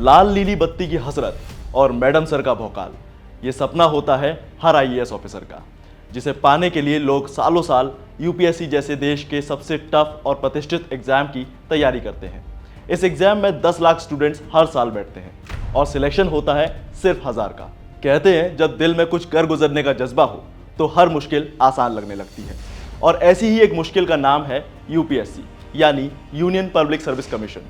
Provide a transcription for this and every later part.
लाल नीली बत्ती की हसरत और मैडम सर का भौकाल, ये सपना होता है हर आईएएस ऑफिसर का, जिसे पाने के लिए लोग सालों साल यूपीएससी जैसे देश के सबसे टफ और प्रतिष्ठित एग्जाम की तैयारी करते हैं। इस एग्जाम में 10 लाख स्टूडेंट्स हर साल बैठते हैं और सिलेक्शन होता है सिर्फ 1000 का। कहते हैं जब दिल में कुछ कर गुजरने का जज्बा हो तो हर मुश्किल आसान लगने लगती है, और ऐसी ही एक मुश्किल का नाम है यूपीएससी यानी यूनियन पब्लिक सर्विस कमीशन,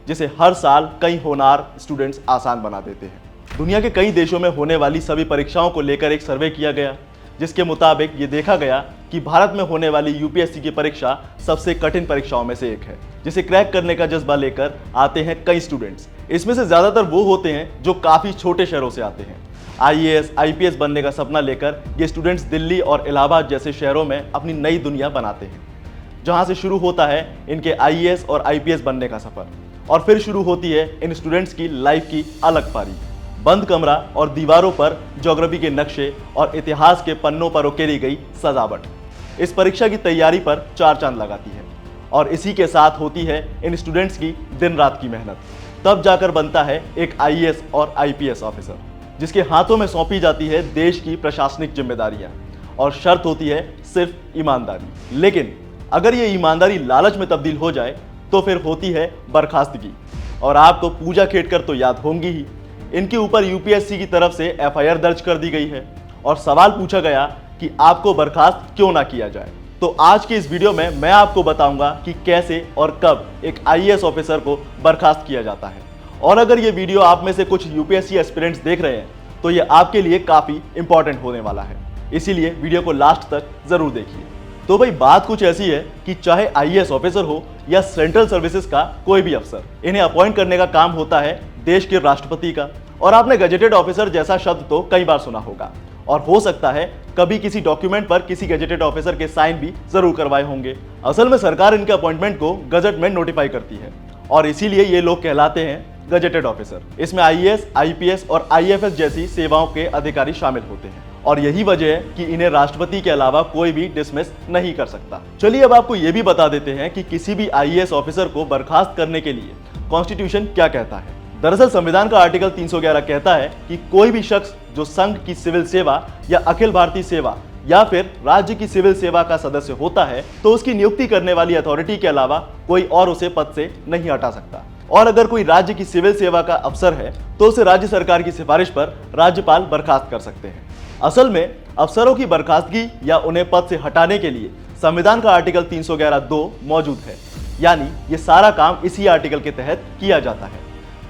जिसे हर साल कई होनहार स्टूडेंट्स आसान बना देते हैं। दुनिया के कई देशों में होने वाली सभी परीक्षाओं को लेकर एक सर्वे किया गया, जिसके मुताबिक ये देखा गया कि भारत में होने वाली यूपीएससी की परीक्षा सबसे कठिन परीक्षाओं में से एक है, जिसे क्रैक करने का जज्बा लेकर आते हैं कई स्टूडेंट्स। इसमें से ज़्यादातर वो होते हैं जो काफ़ी छोटे शहरों से आते हैं। आईएएस, आईपीएस बनने का सपना लेकर ये स्टूडेंट्स दिल्ली और इलाहाबाद जैसे शहरों में अपनी नई दुनिया बनाते हैं, जहाँ से शुरू होता है इनके आईएएस और आईपीएस बनने का सफ़र, और फिर शुरू होती है इन स्टूडेंट्स की लाइफ की अलग पारी। बंद कमरा और दीवारों पर ज्योग्राफी के नक्शे और इतिहास के पन्नों पर उकेरी गई सजावट इस परीक्षा की तैयारी पर 4 चांद लगाती है, और इसी के साथ होती है इन स्टूडेंट्स की दिन रात की मेहनत। तब जाकर बनता है एक आईएएस और आईपीएस ऑफिसर, जिसके हाथों में सौंपी जाती है देश की प्रशासनिक जिम्मेदारियां, और शर्त होती है सिर्फ ईमानदारी। लेकिन अगर ये ईमानदारी लालच में तब्दील हो जाए तो फिर होती है बर्खास्तगी, और आपको पूजा खेड़कर तो याद होंगी ही। इनके ऊपर यूपीएससी की तरफ से एफआईआर दर्ज कर दी गई है और सवाल पूछा गया कि आपको बर्खास्त क्यों ना किया जाए। तो आज के इस वीडियो में मैं आपको बताऊंगा कि कैसे और कब एक आईएएस ऑफिसर को बर्खास्त किया जाता है। और अगर ये वीडियो आप में से कुछ यूपीएससी एस्पिरेंट्स देख रहे हैं तो ये आपके लिए काफ़ी इंपॉर्टेंट होने वाला है, इसीलिए वीडियो को लास्ट तक ज़रूर देखिए। तो भाई बात कुछ ऐसी है कि चाहे आईएएस ऑफिसर हो या सेंट्रल सर्विसेज का कोई भी अफसर, इन्हें अपॉइंट करने का काम होता है देश के राष्ट्रपति का। और आपने गजेटेड ऑफिसर जैसा शब्द तो कई बार सुना होगा, और हो सकता है कभी किसी डॉक्यूमेंट पर किसी गजेटेड ऑफिसर के साइन भी जरूर करवाए होंगे। असल में सरकार इनके अपॉइंटमेंट को गजट में नोटिफाई करती है, और इसीलिए ये लोग कहलाते हैं गजेटेड ऑफिसर। इसमें आईएएस, आईपीएस और आईएफएस जैसी सेवाओं के अधिकारी शामिल होते हैं, और यही वजह है कि इन्हें राष्ट्रपति के अलावा कोई भी डिसमिस नहीं कर सकता। चलिए अब आपको यह भी बता देते हैं कि किसी भी आईएएस ऑफिसर को बर्खास्त करने के लिए कॉन्स्टिट्यूशन क्या कहता है। दरअसल संविधान का आर्टिकल 311 कहता है कि कोई भी शख्स जो संघ की सिविल सेवा या अखिल भारतीय सेवा या फिर राज्य की सिविल सेवा का सदस्य होता है तो उसकी नियुक्ति करने वाली अथॉरिटी के अलावा कोई और उसे पद से नहीं हटा सकता। और अगर कोई राज्य की सिविल सेवा का अफसर है तो उसे राज्य सरकार की सिफारिश पर राज्यपाल बर्खास्त कर सकते हैं। असल में अफसरों की बर्खास्तगी या उन्हें पद से हटाने के लिए संविधान का आर्टिकल 311(2) मौजूद है, यानी ये सारा काम इसी आर्टिकल के तहत किया जाता है।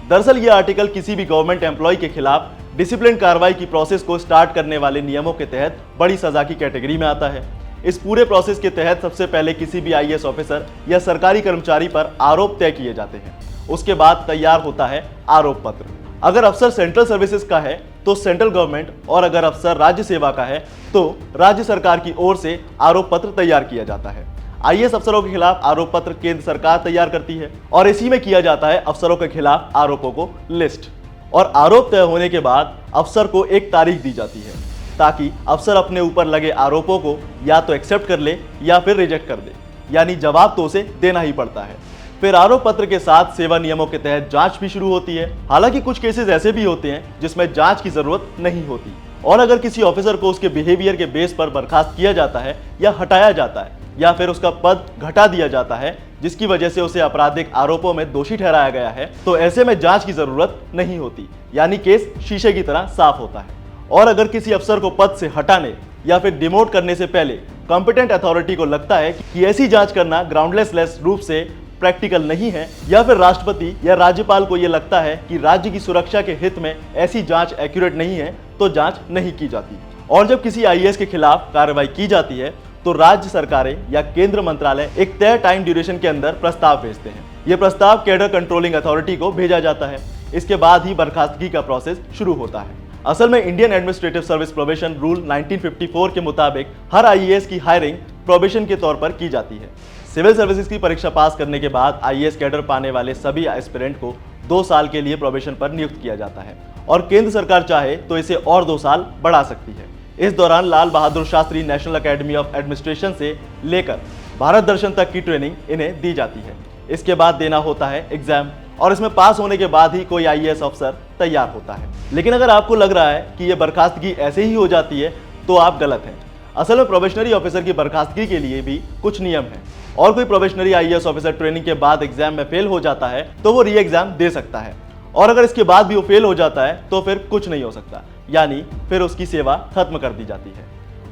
दरअसल ये आर्टिकल किसी भी गवर्नमेंट एम्प्लॉय के खिलाफ डिसिप्लिन कार्रवाई की प्रोसेस को स्टार्ट करने वाले नियमों के तहत बड़ी सजा की कैटेगरी में आता है। इस पूरे प्रोसेस के तहत सबसे पहले किसी भी आईएएस ऑफिसर या सरकारी कर्मचारी पर आरोप तय किए जाते हैं। उसके बाद तैयार होता है आरोप पत्र। अगर अफसर सेंट्रल सर्विसेज का है तो सेंट्रल गवर्नमेंट, और अगर अफसर राज्य सेवा का है तो राज्य सरकार की ओर से आरोप पत्र तैयार किया जाता है। आईएएस अफसरों के खिलाफ आरोप पत्र केंद्र सरकार तैयार करती है, और इसी में किया जाता है अफसरों के खिलाफ आरोपों को लिस्ट। और आरोप तय होने के बाद अफसर को एक तारीख दी जाती है ताकि अफसर अपने ऊपर लगे आरोपों को या तो एक्सेप्ट कर ले या फिर रिजेक्ट कर दे, यानी जवाब तो उसे देना ही पड़ता है। फिर आरोप पत्र के साथ सेवा नियमों के तहत जांच भी शुरू होती है। हालांकि कुछ केसेस ऐसे भी होते हैं जिसमें जांच की जरूरत नहीं होती, और अगर किसी ऑफिसर को उसके बिहेवियर के बेस पर बर्खास्त किया जाता है या हटाया जाता है या फिर उसका पद घटा दिया जाता है जिसकी वजह से उसे आपराधिक आरोपों में दोषी ठहराया गया है, तो ऐसे में जांच की जरूरत नहीं होती, यानी केस शीशे की तरह साफ होता है। और अगर किसी अफसर को पद से हटाने या फिर डिमोट करने से पहले कॉम्पिटेंट अथॉरिटी को लगता है कि ऐसी जांच करना ग्राउंडलेस रूप से प्रैक्टिकल नहीं है, या फिर राष्ट्रपति या राज्यपाल को यह लगता है कि राज्य की सुरक्षा के हित में ऐसी जांच एक्यूरेट नहीं है, तो जांच नहीं की जाती। और जब किसी आईएएस के खिलाफ कार्रवाई की जाती है तो राज्य सरकारें या केंद्र मंत्रालय एक तय टाइम ड्यूरेशन के अंदर प्रस्ताव भेजते हैं। यह प्रस्ताव कैडर कंट्रोलिंग अथॉरिटी को भेजा जाता है। इसके बाद ही बर्खास्तगी का प्रोसेस शुरू होता है। असल में Indian administrative service probation rule 1954 के मुताबिक हर आईएएस की हायरिंग प्रोबेशन के तौर पर की जाती है। सिविल सर्विसेज की परीक्षा पास करने के बाद आईएएस कैडर पाने वाले सभी एस्पिरेंट को 2 साल के लिए प्रोबेशन पर नियुक्त किया जाता है, और केंद्र सरकार चाहे तो इसे और 2 साल बढ़ा सकती है। इस दौरान Lal Bahadur Shastri National Academy of Administration से लेकर भारत दर्शन तक की ट्रेनिंग इन्हें दी जाती है। इसके बाद देना होता है एग्जाम, और इसमें पास होने के बाद ही कोई आईएएस अफसर तैयार होता है। लेकिन अगर आपको लग रहा है कि यह बर्खास्तगी ऐसे ही हो जाती है तो आप गलत हैं। असल में प्रोबेशनरी ऑफिसर की बर्खास्तगी के लिए भी कुछ नियम हैं और कोई प्रोबेशनरी आईएएस ऑफिसर ट्रेनिंग के बाद एग्जाम में फेल हो जाता है तो वो री एग्जाम दे सकता है, और अगर इसके बाद भी वो फेल हो जाता है तो फिर कुछ नहीं हो सकता, यानी फिर उसकी सेवा खत्म कर दी जाती है।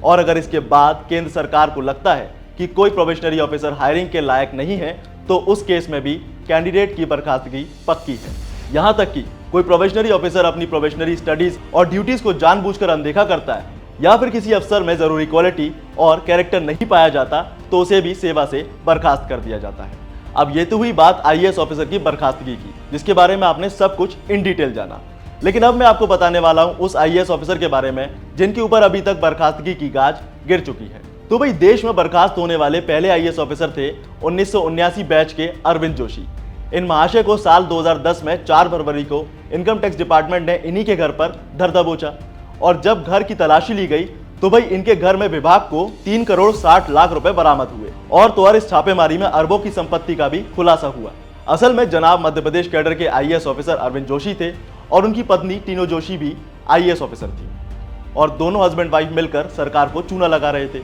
और अगर इसके बाद केंद्र सरकार को लगता है कि कोई प्रोबेशनरी ऑफिसर हायरिंग के लायक नहीं है तो उस केस में भी कैंडिडेट की बर्खास्तगी पक्की है। यहां तक कि कोई प्रोबेशनरी ऑफिसर अपनी प्रोबेशनरी स्टडीज और ड्यूटीज को जानबूझकर अनदेखा करता है या फिर किसी अफसर में जरूरी क्वालिटी और कैरेक्टर नहीं पाया जाता तो उसे भी सेवा से बर्खास्त कर दिया जाता है। अब ये तो हुई बात आईएएस ऑफिसर की बर्खास्तगी की, जिसके बारे में आपने सब कुछ इन डिटेल जाना। लेकिन अब मैं आपको बताने वाला हूं उस आईएएस ऑफिसर के बारे में जिनके ऊपर अभी तक बर्खास्तगी की गाज गिर चुकी है। तो भाई, देश में बर्खास्त होने वाले पहले आईएएस ऑफिसर थे 1979 बैच के अरविंद जोशी। इन महाशय को साल 2010 में 4 फरवरी को इनकम टैक्स डिपार्टमेंट ने इन्हीं के घर पर धर दबोचा, और जब घर की तलाशी ली गई तो भाई इनके घर में विभाग को 3 करोड़ 60 लाख रुपए बरामद हुए, और तो और इस छापेमारी में अरबों की संपत्ति का भी खुलासा हुआ। असल में जनाब मध्य प्रदेश कैडर के आईएएस ऑफिसर अरविंद जोशी थे और उनकी पत्नी टीनो जोशी भी आईएएस ऑफिसर थी, और दोनों हस्बैंड वाइफ मिलकर सरकार को चूना लगा रहे थे।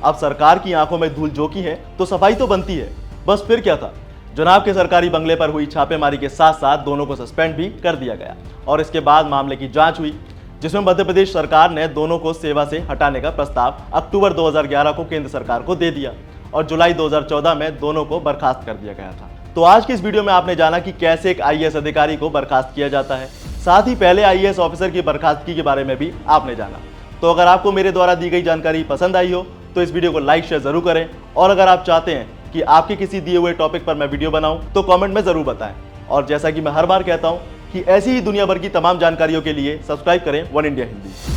अब सरकार की आंखों में धूल झोंकी है तो सफाई तो बनती है, बस फिर क्या था, जनाब के सरकारी बंगले पर हुई छापेमारी के साथ साथ दोनों को सस्पेंड भी कर दिया गया, और इसके बाद मामले की जांच हुई जिसमें मध्य प्रदेश सरकार ने दोनों को सेवा से हटाने का प्रस्ताव अक्टूबर 2011 को केंद्र सरकार को दे दिया, और जुलाई 2014 में दोनों को बर्खास्त कर दिया गया था। तो आज की इस वीडियो में आपने जाना कि कैसे एक आईएएस अधिकारी को बर्खास्त किया जाता है, साथ ही पहले आईएएस ऑफिसर की बर्खास्तगी के बारे में भी आपने जाना। तो अगर आपको मेरे द्वारा दी गई जानकारी पसंद आई हो तो इस वीडियो को लाइक शेयर जरूर करें, और अगर आप चाहते हैं कि आपके किसी दिए हुए टॉपिक पर मैं वीडियो बनाऊं तो कमेंट में जरूर बताएं। और जैसा कि मैं हर बार कहता हूं कि ऐसी ही दुनिया भर की तमाम जानकारियों के लिए सब्सक्राइब करें वन इंडिया हिंदी।